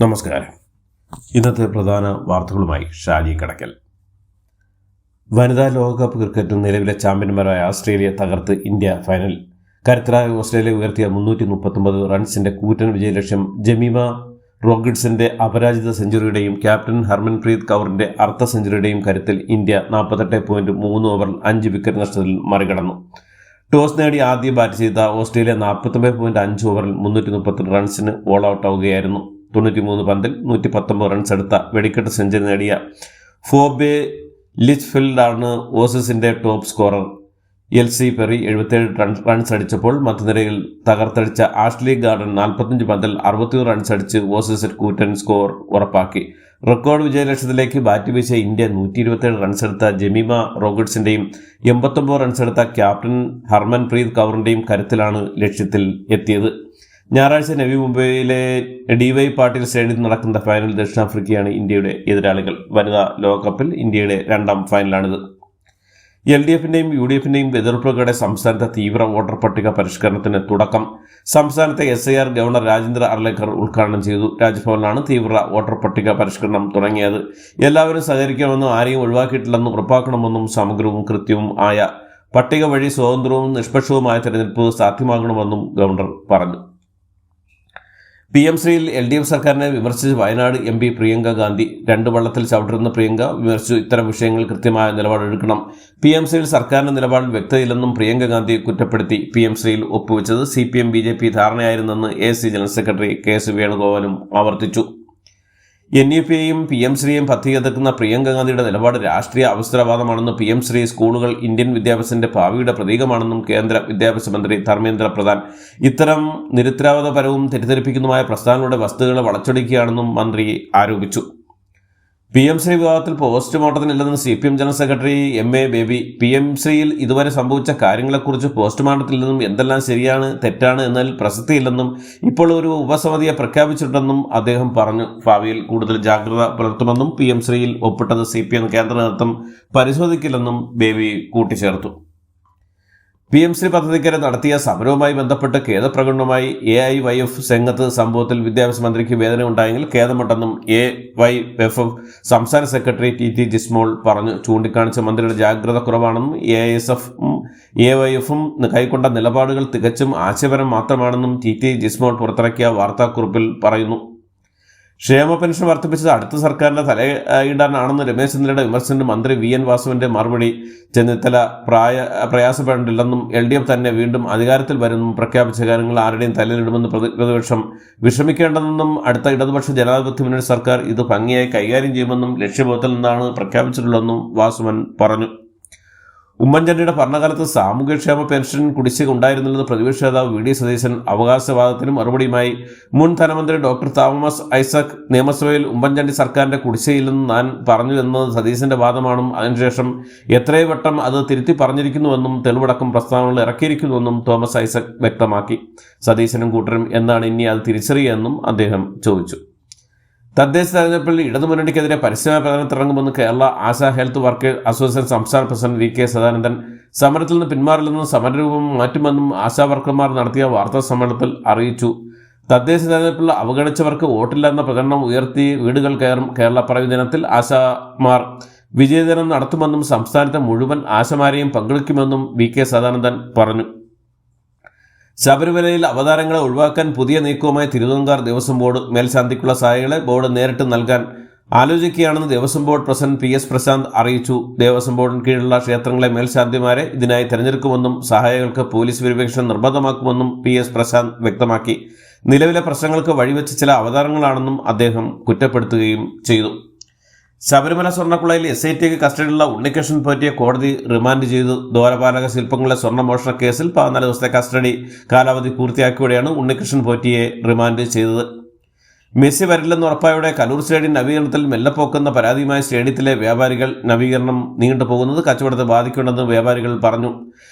നമസ്കാരം. ഇന്നത്തെ പ്രധാന വാർത്തകളുമായി ഷാജി കടക്കൽ. വനിതാ ലോകകപ്പ് ക്രിക്കറ്റിൽ നിലവിലെ ചാമ്പ്യന്മാരായ ഓസ്ട്രേലിയ തകർത്ത് ഇന്ത്യ ഫൈനൽ. കരുത്തരായ ഓസ്ട്രേലിയ ഉയർത്തിയ 339 റൺസിന്റെ കൂറ്റൻ വിജയലക്ഷ്യം ജമീമ റോഗിഡ്സിന്റെ അപരാജിത സെഞ്ചുറിയുടെയും ക്യാപ്റ്റൻ ഹർമൻപ്രീത് കൗറിന്റെ അർദ്ധ സെഞ്ചുറിയുടെയും കരുത്തിൽ ഇന്ത്യ 48.3 ഓവറിൽ 5 വിക്കറ്റ് നഷ്ടത്തിൽ മറികടന്നു. ടോസ് നേടി ആദ്യം ബാറ്റ് ചെയ്ത ഓസ്ട്രേലിയ 49.5 ഓവറിൽ 332 റൺസിന് ഓൾ ഔട്ട് ആവുകയായിരുന്നു. 93 പന്തിൽ 119 റൺസ് എടുത്ത വെടിക്കെട്ട് സെഞ്ചുറി നേടിയ ഫോബെ ലിച്ച്ഫീൽഡാണ് ഓസീസിന്റെ top scorer. Ellyse Perry 77 runs അടിച്ചപ്പോൾ മധ്യനിരയിൽ തകർത്തടിച്ച ആഷ്ലി ഗാർഡൻ 45 പന്തിൽ 61 റൺസ് അടിച്ച് ഓസീസിൽ കൂറ്റൻ സ്കോർ ഉറപ്പാക്കി. റെക്കോർഡ് വിജയലക്ഷ്യത്തിലേക്ക് ബാറ്റ് വീശ ഇന്ത്യ 127 റൺസ് എടുത്ത ജമീമ റോഗിഡ്സിന്റെയും 89 റൺസ് എടുത്ത ക്യാപ്റ്റൻ ഹർമൻപ്രീത് കൗറിന്റെയും കരുത്തിലാണ് ലക്ഷ്യത്തിൽ എത്തിയത്. ഞായറാഴ്ച നവി മുംബൈയിലെ DY പാട്ടീൽ സ്റ്റേഡിയത്തിൽ നടക്കുന്ന ഫൈനൽ ദക്ഷിണാഫ്രിക്കയാണ് ഇന്ത്യയുടെ എതിരാളികൾ. വനിതാ ലോകകപ്പിൽ ഇന്ത്യയുടെ 2ാം ഫൈനലാണിത്. LDFന്റെയും UDFന്റെയും എതിർപ്പുകളുടെ സംസ്ഥാനത്തെ തീവ്ര വോട്ടർ പട്ടിക പരിഷ്കരണത്തിന് തുടക്കം. സംസ്ഥാനത്തെ SIR ഗവർണർ രാജേന്ദ്ര അർലേക്കർ ഉദ്ഘാടനം ചെയ്തു. രാജ്ഭവനിലാണ് തീവ്ര വോട്ടർ പട്ടിക പരിഷ്കരണം തുടങ്ങിയത്. എല്ലാവരും സഹകരിക്കണമെന്നും ആരെയും ഒഴിവാക്കിയിട്ടില്ലെന്നും ഉറപ്പാക്കണമെന്നും സമഗ്രവും കൃത്യവും ആയ പട്ടിക വഴി സ്വതന്ത്രവും നിഷ്പക്ഷവുമായ തെരഞ്ഞെടുപ്പ് സാധ്യമാകണമെന്നും ഗവർണർ പറഞ്ഞു. PM ശ്രീയിൽ LDF സർക്കാരിനെ വിമർശിച്ച് വയനാട് MP പ്രിയങ്ക ഗാന്ധി. 2 വള്ളത്തിൽ ചവിട്ടുന്ന പ്രിയങ്ക വിമർശിച്ചു. ഇത്തരം വിഷയങ്ങളിൽ കൃത്യമായ നിലപാടെടുക്കണം. PM ശ്രീയിൽ സർക്കാരിന്റെ നിലപാടിൽ വ്യക്തതയില്ലെന്നും പ്രിയങ്ക ഗാന്ധി കുറ്റപ്പെടുത്തി. PM ശ്രീയിൽ ഒപ്പുവെച്ചത് CPM BJP ധാരണയായിരുന്നെന്ന് AIC general secretary KS വേണുഗോപാലും ആവർത്തിച്ചു. NUPയെയും PM ശ്രീയെയും പദ്ധതി എതിർക്കുന്ന പ്രിയങ്ക ഗാന്ധിയുടെ നിലപാട് രാഷ്ട്രീയ അവസരവാദമാണെന്ന് PM ശ്രീ സ്കൂളുകൾ ഇന്ത്യൻ വിദ്യാഭ്യാസത്തിന്റെ ഭാവിയുടെ പ്രതീകമാണെന്നും കേന്ദ്ര വിദ്യാഭ്യാസ മന്ത്രി ധർമ്മേന്ദ്ര പ്രധാൻ. ഇത്തരം നിരുത്തരവാദപരവും തെറ്റിദ്ധരിപ്പിക്കുന്നതുമായ പ്രസ്ഥാനങ്ങളുടെ വസ്തുതകളെ വളച്ചൊടിക്കുകയാണെന്നും മന്ത്രി ആരോപിച്ചു. PM ശ്രീ വിവാദത്തിൽ പോസ്റ്റ്മോർട്ടത്തിനില്ലെന്ന് CPM general secretary MA baby. PM ശ്രീയിൽ ഇതുവരെ സംഭവിച്ച കാര്യങ്ങളെക്കുറിച്ച് പോസ്റ്റ്മോർട്ടത്തിലില്ലെന്നും എന്തെല്ലാം ശരിയാണ് തെറ്റാണ് എന്നതിൽ പ്രസക്തിയില്ലെന്നും ഇപ്പോൾ ഒരു ഉപസമിതിയെ പ്രഖ്യാപിച്ചിട്ടുണ്ടെന്നും അദ്ദേഹം പറഞ്ഞു. ഭാവിയിൽ കൂടുതൽ ജാഗ്രത പുലർത്തുമെന്നും PM ശ്രീയിൽ ഒപ്പിട്ടത് CPM കേന്ദ്ര നേതൃത്വം പരിശോധിക്കില്ലെന്നും ബേബി കൂട്ടിച്ചേർത്തു. PM ശ്രീ പദ്ധതിക്കെതിരെ നടത്തിയ സമരവുമായി ബന്ധപ്പെട്ട് ഖേദപ്രകടനവുമായി AIYF രംഗത്ത്. സംഭവത്തിൽ വിദ്യാഭ്യാസ മന്ത്രിക്ക് വേദന ഉണ്ടായെങ്കിൽ ഖേദമുണ്ടെന്നും AIYF സംസ്ഥാന സെക്രട്ടറി TT ജിസ്മോൾ പറഞ്ഞു. ചൂണ്ടിക്കാണിച്ച മന്ത്രിയുടെ ജാഗ്രത കുറവാണെന്നും AISFും AIYFും കൈക്കൊണ്ട നിലപാടുകൾ തികച്ചും ആശയപരം മാത്രമാണെന്നും TT ജിസ്മോൾ പുറത്തിറക്കിയ വാർത്താക്കുറിപ്പിൽ പറയുന്നു. ക്ഷേമ പെൻഷൻ വർദ്ധിപ്പിച്ചത് അടുത്ത സർക്കാരിന്റെ തലയിടാനാണെന്ന് രമേശ് ചെന്നിത്തലയുടെ വിമർശനത്തിന് മന്ത്രി VN വാസുവിന്റെ മറുപടി. ചെന്നിത്തല പ്രയാസപ്പെടേണ്ടില്ലെന്നും LDF തന്നെ വീണ്ടും അധികാരത്തിൽ വരുമെന്നും പ്രഖ്യാപിച്ച കാര്യങ്ങൾ ആരുടെയും തലയിലിടുമെന്ന് പ്രതിപക്ഷം വിഷമിക്കേണ്ടതെന്നും അടുത്ത ഇടതുപക്ഷ ജനാധിപത്യ മുന്നണി സർക്കാർ ഇത് ഭംഗിയായി കൈകാര്യം ചെയ്യുമെന്നും ലക്ഷ്യബോധത്തിൽ നിന്നാണ് പ്രഖ്യാപിച്ചിട്ടുള്ളതെന്നും വാസുവൻ പറഞ്ഞു. ഉമ്മൻചാണ്ടിയുടെ ഭരണകാലത്ത് സാമൂഹ്യക്ഷേമ പെൻഷൻ കുടിശ്ശിക ഉണ്ടായിരുന്നില്ലെന്ന് പ്രതിപക്ഷ നേതാവ് VD സതീശൻ. അവകാശവാദത്തിന് മറുപടിയുമായി മുൻ ധനമന്ത്രി ഡോക്ടർ തോമസ് ഐസക് നിയമസഭയിൽ ഉമ്മൻചാണ്ടി സർക്കാരിന്റെ കുടിശ്ശികയില്ലെന്ന് ഞാൻ പറഞ്ഞു എന്നത് സതീശന്റെ വാദമാണെന്നും അതിനുശേഷം എത്രയോ വട്ടം അത് തിരുത്തി പറഞ്ഞിരിക്കുന്നുവെന്നും തെളിവടക്കം പ്രസ്താവനകൾ ഇറക്കിയിരിക്കുന്നുവെന്നും തോമസ് ഐസക് വ്യക്തമാക്കി. സതീശനും കൂട്ടരും എന്നാണ് ഇനി അത് തിരിച്ചറിയുകയെന്നും അദ്ദേഹം ചോദിച്ചു. തദ്ദേശ തെരഞ്ഞെടുപ്പിൽ ഇടതുമുന്നണിക്കെതിരെ പരസ്യമായ പ്രചരണത്തിറങ്ങുമെന്ന് Kerala ASHA health workers association സംസ്ഥാന പ്രസിഡന്റ് VK സദാനന്ദൻ. സമരത്തിൽ നിന്ന് പിന്മാറില്ലെന്നും സമരരൂപം മാറ്റുമെന്നും ആശാ വർക്കർമാർ നടത്തിയ വാർത്താ സമ്മേളനത്തിൽ അറിയിച്ചു. തദ്ദേശ തെരഞ്ഞെടുപ്പിൽ അവഗണിച്ചവർക്ക് വോട്ടില്ല എന്ന പ്രകടനം ഉയർത്തി വീടുകൾ കയറും. കേരള പിറവി ദിനത്തിൽ ആശാമാർ വിജയദിനം നടത്തുമെന്നും സംസ്ഥാനത്തെ മുഴുവൻ ആശമാരെയും പങ്കെടുക്കുമെന്നും VK സദാനന്ദൻ പറഞ്ഞു. ശബരിമലയിൽ അവതാരങ്ങളെ ഒഴിവാക്കാൻ പുതിയ നീക്കവുമായി തിരുവിതാംകൂർ ദേവസ്വം ബോർഡ്. മേൽശാന്തിക്കുള്ള സഹായികളെ ബോർഡ് നേരിട്ട് നൽകാൻ ആലോചിക്കുകയാണെന്ന് Devaswom board president PS Prashanth അറിയിച്ചു. ദേവസ്വം ബോർഡിന് കീഴിലുള്ള ക്ഷേത്രങ്ങളെ മേൽശാന്തിമാരെ ഇതിനായി തെരഞ്ഞെടുക്കുമെന്നും സഹായികൾക്ക് പോലീസ് പരിരക്ഷ നിർബന്ധമാക്കുമെന്നും PS പ്രശാന്ത് വ്യക്തമാക്കി. നിലവിലെ പ്രശ്നങ്ങൾക്ക് വഴിവെച്ച് ചില അവതാരങ്ങളാണെന്നും അദ്ദേഹം കുറ്റപ്പെടുത്തുകയും ചെയ്തു. ശബരിമല സ്വർണ്ണക്കുളയിൽ SITക്ക് കസ്റ്റഡിയിലുള്ള ഉണ്ണികൃഷ്ണൻ പോറ്റിയെ കോടതി റിമാൻഡ് ചെയ്തു. ദ്വാരപാലക ശില്പങ്ങളുടെ സ്വർണ്ണമോഷണ കേസിൽ 14 ദിവസത്തെ കസ്റ്റഡി കാലാവധി പൂർത്തിയാക്കിയോടെയാണ് ഉണ്ണികൃഷ്ണൻ പോറ്റിയെ റിമാൻഡ് ചെയ്തത്. മെസ്സി വരില്ലെന്ന് ഉറപ്പായോടെ കലൂർ സ്റ്റേഡിയം നവീകരണത്തിൽ മെല്ലെപ്പോക്കെന്ന പരാതിയുമായി സ്റ്റേഡിയത്തിലെ വ്യാപാരികൾ. നവീകരണം നീണ്ടുപോകുന്നത് കച്ചവടത്തെ ബാധിക്കുമെന്ന് വ്യാപാരികൾ പറഞ്ഞു.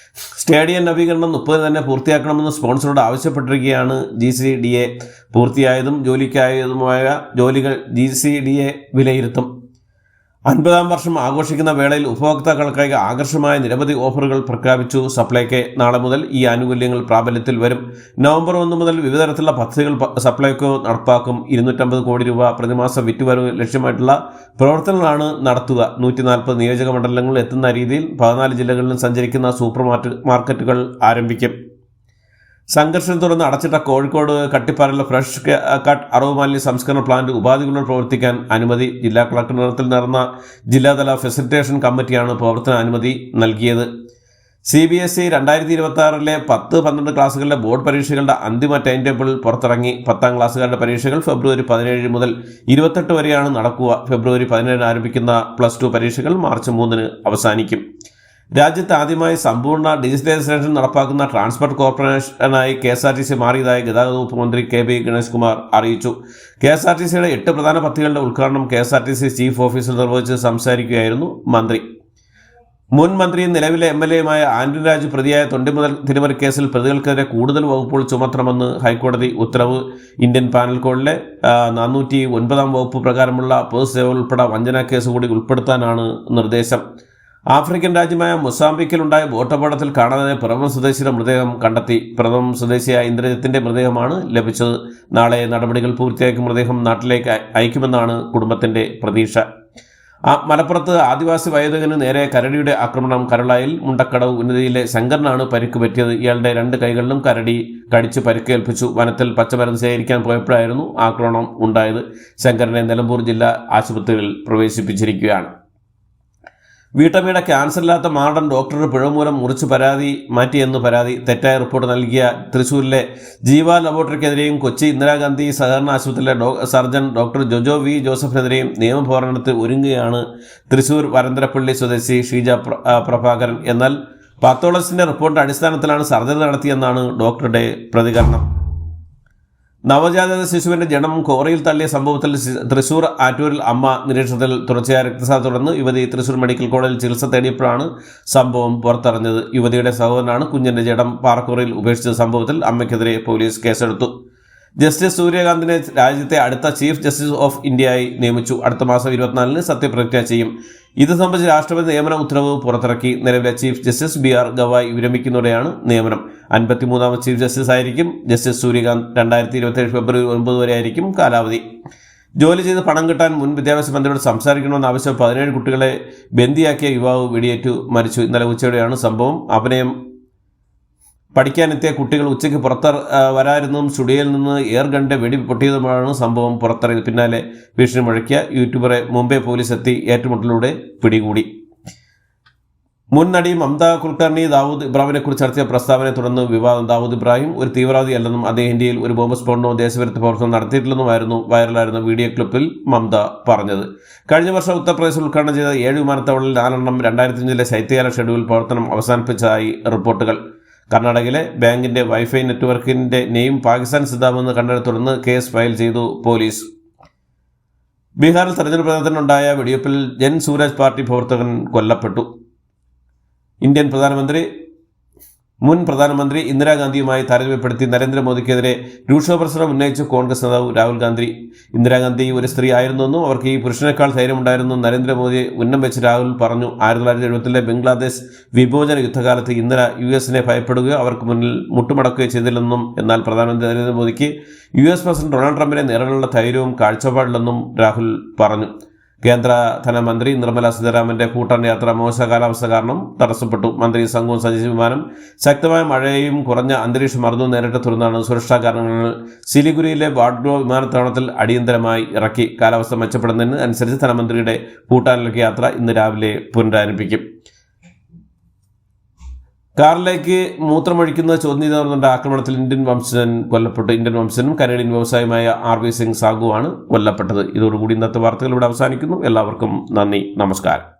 സ്റ്റേഡിയം നവീകരണം 30 തന്നെ പൂർത്തിയാക്കണമെന്ന് സ്പോൺസറോട് ആവശ്യപ്പെട്ടിരിക്കുകയാണ്. GCDA പൂർത്തിയായതും ജോലിക്കായതുമായ ജോലികൾ GCDA വിലയിരുത്തും. 50-ാം വർഷം ആഘോഷിക്കുന്ന വേളയിൽ ഉപഭോക്താക്കൾക്കായി ആകർഷകമായ നിരവധി ഓഫറുകൾ പ്രഖ്യാപിച്ചു സപ്ലൈകോ. നാളെ മുതൽ ഈ ആനുകൂല്യങ്ങൾ പ്രാബല്യത്തിൽ വരും. നവംബർ 1 മുതൽ വിവിധ തരത്തിലുള്ള പദ്ധതികൾ സപ്ലൈകോ നടപ്പാക്കും. 250 കോടി രൂപ പ്രതിമാസ വിറ്റുവരവ് ലക്ഷ്യമായിട്ടുള്ള പ്രവർത്തനങ്ങളാണ് നടത്തുക. 140 നിയോജക മണ്ഡലങ്ങളിൽ എത്തുന്ന രീതിയിൽ 14 ജില്ലകളിലും സഞ്ചരിക്കുന്ന സൂപ്പർ മാർക്കറ്റുകൾ ആരംഭിക്കും. സംഘർഷത്തെ തുടർന്ന് അടച്ചിട്ട കോഴിക്കോട് കട്ടിപ്പാറയിലെ ഫ്രഷ് കട്ട് അറവുമാലിന്യ സംസ്കരണ പ്ലാന്റ് ഉപാധികളോട് പ്രവർത്തിക്കാൻ അനുമതി. ജില്ലാ കളക്ടർ നേതൃത്വത്തിൽ നടന്ന ജില്ലാതല ഫെസിലിറ്റേഷൻ കമ്മിറ്റിയാണ് പ്രവർത്തന അനുമതി നൽകിയത്. CBSE 2026 10-12 ക്ലാസുകളിലെ ബോർഡ് പരീക്ഷകളുടെ അന്തിമ ടൈം ടേബിൾ പുറത്തിറങ്ങി. 10ാം ക്ലാസ്സുകാരുടെ പരീക്ഷകൾ ഫെബ്രുവരി 17 മുതൽ 28 വരെയാണ് നടക്കുക. ഫെബ്രുവരി 17 ആരംഭിക്കുന്ന +2 പരീക്ഷകൾ മാർച്ച് 3 അവസാനിക്കും. രാജ്യത്ത് ആദ്യമായി സമ്പൂർണ്ണ ഡിജിറ്റലൈസേഷൻ നടപ്പാക്കുന്ന ട്രാൻസ്പോർട്ട് കോർപ്പറേഷനായി KSRTC മാറിയതായി ഗതാഗത വകുപ്പ് മന്ത്രി KB ഗണേഷ് കുമാർ അറിയിച്ചു. KSRTCയുടെ 8 പ്രധാന പദ്ധതികളുടെ ഉദ്ഘാടനം KSRTC ചീഫ് ഓഫീസർ നിർവഹിച്ച് സംസാരിക്കുകയായിരുന്നു മന്ത്രി. മുൻ മന്ത്രിയും നിലവിലെ MLAയുമായ ആന്റണി രാജു പ്രതിയായ തൊണ്ടിമുതൽ തിരിമറി കേസിൽ പ്രതികൾക്കെതിരെ കൂടുതൽ വകുപ്പുകൾ ചുമത്തണമെന്ന് ഹൈക്കോടതി ഉത്തരവ്. ഇന്ത്യൻ പാനൽ കോഡിലെ 409 വകുപ്പ് പ്രകാരമുള്ള പൊതുസേവ ഉൾപ്പെടെ വഞ്ചനാ കേസ് കൂടി ഉൾപ്പെടുത്താനാണ് നിർദ്ദേശം. ആഫ്രിക്കൻ രാജ്യമായ മൊസാംബിക്കിലുണ്ടായ ബോട്ടപകടത്തിൽ കാണാതായ പിറവം സ്വദേശിയുടെ മൃതദേഹം കണ്ടെത്തി. പിറവം സ്വദേശിയായ ഇന്ദ്രജിത്തിന്റെ മൃതദേഹമാണ് ലഭിച്ചത്. നാളെ നടപടികൾ പൂർത്തിയാക്കി മൃതദേഹം നാട്ടിലേക്ക് അയക്കുമെന്നാണ് കുടുംബത്തിന്റെ പ്രതീക്ഷ. മലപ്പുറത്ത് ആദിവാസി വയോധികന് നേരെ കരടിയുടെ ആക്രമണം. കരളായിൽ മുണ്ടക്കടവ് ഉന്നതിയിലെ ശങ്കറിനാണ് പരിക്ക് പറ്റിയത്. ഇയാളുടെ 2 കൈകളിലും കരടി കടിച്ച് പരിക്കേൽപ്പിച്ചു. വനത്തിൽ പച്ചമരുന്ന് ശേഖരിക്കാൻ പോയപ്പോഴായിരുന്നു ആക്രമണം ഉണ്ടായത്. ശങ്കറിനെ നിലമ്പൂർ ജില്ലാ ആശുപത്രിയിൽ പ്രവേശിപ്പിച്ചിരിക്കുകയാണ്. വീട്ടമ്മയുടെ ക്യാൻസറില്ലാത്ത മാടൻ ഡോക്ടറുടെ പിഴവ് മൂലം മുറിച്ച് മാറ്റിയെന്ന് പരാതി. തെറ്റായ റിപ്പോർട്ട് നൽകിയ തൃശൂരിലെ ജീവ ലബോറട്ടറിക്കെതിരെയും കൊച്ചി ഇന്ദിരാഗാന്ധി സഹകരണ ആശുപത്രിയിലെ സർജൻ ഡോക്ടർ ജോജോ വി ജോസഫിനെതിരെയും നിയമപോരാട്ടത്തിൽ ഒരുങ്ങുകയാണ് തൃശൂർ വരന്തരപ്പള്ളി സ്വദേശി ഷീജ പ്രഭാകരൻ. എന്നാൽ പാത്തോളജിസ്റ്റിന്റെ റിപ്പോർട്ടിന്റെ അടിസ്ഥാനത്തിലാണ് സർജറി നടത്തിയെന്നാണ് ഡോക്ടറുടെ പ്രതികരണം. നവജാത ശിശുവിന്റെ ജഡം കോറയിൽ തള്ളിയ സംഭവത്തിൽ തൃശൂർ ആറ്റൂരിൽ അമ്മ നിരീക്ഷണത്തിൽ തുടർച്ചയായ രക്തസാധ്യത തുടർന്ന് യുവതി തൃശൂർ മെഡിക്കൽ കോളേജിൽ ചികിത്സ തേടിയപ്പോഴാണ് സംഭവം പുറത്തറിഞ്ഞത്. യുവതിയുടെ സഹോദരനാണ് കുഞ്ഞിന്റെ ജഡം പാറക്കോറയിൽ ഉപേക്ഷിച്ച സംഭവത്തിൽ അമ്മയ്ക്കെതിരെ പോലീസ് കേസെടുത്തു. ജസ്റ്റിസ് സൂര്യകാന്തിനെ രാജ്യത്തെ അടുത്ത ചീഫ് ജസ്റ്റിസ് ഓഫ് ഇന്ത്യയായി നിയമിച്ചു. അടുത്ത മാസം 24 സത്യപ്രതിജ്ഞ ചെയ്യും. ഇത് സംബന്ധിച്ച് രാഷ്ട്രപതി നിയമന ഉത്തരവ് പുറത്തിറക്കി. നിലവിലെ ചീഫ് ജസ്റ്റിസ് BR ഗവായ് വിരമിക്കുന്നതോടെയാണ് നിയമനം. 53ാമത് ചീഫ് ജസ്റ്റിസ് ആയിരിക്കും ജസ്റ്റിസ് സൂര്യകാന്ത്. 2027 ഫെബ്രുവരി 9 വരെ ആയിരിക്കും കാലാവധി. ജോലി ചെയ്ത് പണം കിട്ടാൻ മുൻ വിദ്യാഭ്യാസ മന്ത്രിയോട് സംസാരിക്കണമെന്ന് ആവശ്യം 17 കുട്ടികളെ ബന്ദിയാക്കിയ യുവാവ് വെടിയേറ്റു മരിച്ചു. ഇന്നലെ ഉച്ചയോടെയാണ് സംഭവം. അഭിനയം പഠിക്കാനെത്തിയ കുട്ടികൾ ഉച്ചയ്ക്ക് വരായിരുന്നതും സ്റ്റുഡിയോയിൽ നിന്ന് എയർഗണ്ണിന്റെ വെടി പൊട്ടിയതുമാണ് സംഭവം പുറത്തിറങ്ങിയത്. പിന്നാലെ ഭീഷണി മുഴക്കിയ യൂട്യൂബറെ മുംബൈ പോലീസ് എത്തി ഏറ്റുമുട്ടലിലൂടെ പിടികൂടി. മുൻ നടി മമത കുൽക്കർണി ദാവൂദ് ഇബ്രാഹിമിനെ കുറിച്ച് നടത്തിയ പ്രസ്താവനയെ തുടർന്ന് വിവാദം. ദാവൂദ് ഇബ്രാഹിം ഒരു തീവ്രവാദിയല്ലെന്നും അദ്ദേഹം ഇന്ത്യയിൽ ഒരു ബോംബ് സ്ഫോടനമോ ദേശവിരുദ്ധ പ്രവർത്തനം നടത്തിയിട്ടില്ലെന്നുമായിരുന്നു വൈറലായിരുന്ന വീഡിയോ ക്ലിപ്പിൽ മമത പറഞ്ഞത്. കഴിഞ്ഞ വർഷം ഉത്തർപ്രദേശിൽ ഉദ്ഘാടനം ചെയ്ത 7 വിമാനത്താവളങ്ങളിൽ 4 2005 ശൈത്യകാല ഷെഡ്യൂൾ പ്രവർത്തനം അവസാനിപ്പിച്ചതായി റിപ്പോർട്ടുകൾ. കർണാടകയിലെ ബാങ്കിന്റെ വൈഫൈ നെറ്റ്വർക്കിന്റെ നെയിം പാകിസ്ഥാൻ സിദ്ധാമെന്ന് കണ്ടതിനെ തുടർന്ന് കേസ് ഫയൽ ചെയ്തു പോലീസ്. ബീഹാറിൽ തെരഞ്ഞെടുപ്പ് പ്രവർത്തനത്തിനുണ്ടായ വെടിവെപ്പിൽ ജൻ സൂരജ് പാർട്ടി പ്രവർത്തകൻ കൊല്ലപ്പെട്ടു. മുൻ പ്രധാനമന്ത്രി ഇന്ദിരാഗാന്ധിയുമായി താരതമ്യപ്പെടുത്തി നരേന്ദ്രമോദിക്കെതിരെ രൂക്ഷപ്രശ്നം ഉന്നയിച്ച കോൺഗ്രസ് നേതാവ് രാഹുൽ ഗാന്ധി. ഇന്ദിരാഗാന്ധി ഒരു സ്ത്രീ ആയിരുന്നെന്നും അവർക്ക് ഈ പുരുഷനേക്കാൾ ധൈര്യമുണ്ടായിരുന്നു നരേന്ദ്രമോദിയെ ഉന്നം വെച്ച് രാഹുൽ പറഞ്ഞു. 1970 ബംഗ്ലാദേശ് വിമോചന യുദ്ധകാലത്ത് ഇന്ദിര US-നെ ഭയപ്പെടുകയോ അവർക്ക് മുന്നിൽ മുട്ടുമടക്കുകയോ ചെയ്തില്ലെന്നും എന്നാൽ പ്രധാനമന്ത്രി നരേന്ദ്രമോദിക്ക് US പ്രസിഡന്റ് ഡൊണാൾഡ് ട്രംപിനെ നേരിടാനുള്ള ധൈര്യവും കാഴ്ചപ്പാടില്ലെന്നും രാഹുൽ പറഞ്ഞു. കേന്ദ്ര ധനമന്ത്രി നിർമ്മല സീതാരാമന്റെ ഭൂട്ടാൻ യാത്ര മോശ കാലാവസ്ഥ കാരണം തടസ്സപ്പെട്ടു. മന്ത്രി സംഘവും സഞ്ചരിച്ച വിമാനം ശക്തമായ മഴയും കുറഞ്ഞ അന്തരീക്ഷ മർദ്ദവും നേരിട്ട് തുടർന്നാണ് സുരക്ഷാ കാരണങ്ങൾ സിലിഗുരിയിലെ വാഡ്ഗോ വിമാനത്താവളത്തിൽ അടിയന്തരമായി ഇറക്കി. കാലാവസ്ഥ മെച്ചപ്പെടുന്നതിന് അനുസരിച്ച് ധനമന്ത്രിയുടെ ഭൂട്ടാനിലേക്ക് യാത്ര ഇന്ന് രാവിലെ പുനരാരംഭിക്കും. കാറിലേക്ക് മൂത്രമൊഴിക്കുന്നത് ചോദ്യം ചെയ്ത ആക്രമണത്തിൽ ഇന്ത്യൻ വംശജൻ കൊല്ലപ്പെട്ടു. ഇന്ത്യൻ വംശജനും കനേഡിയൻ വ്യവസായിയുമായ RV സിംഗ് സാഗുവാണ് കൊല്ലപ്പെട്ടത്. ഇതോടുകൂടി ഇന്നത്തെ വാർത്തകൾ ഇവിടെ അവസാനിക്കുന്നു. എല്ലാവർക്കും നന്ദി, നമസ്കാരം.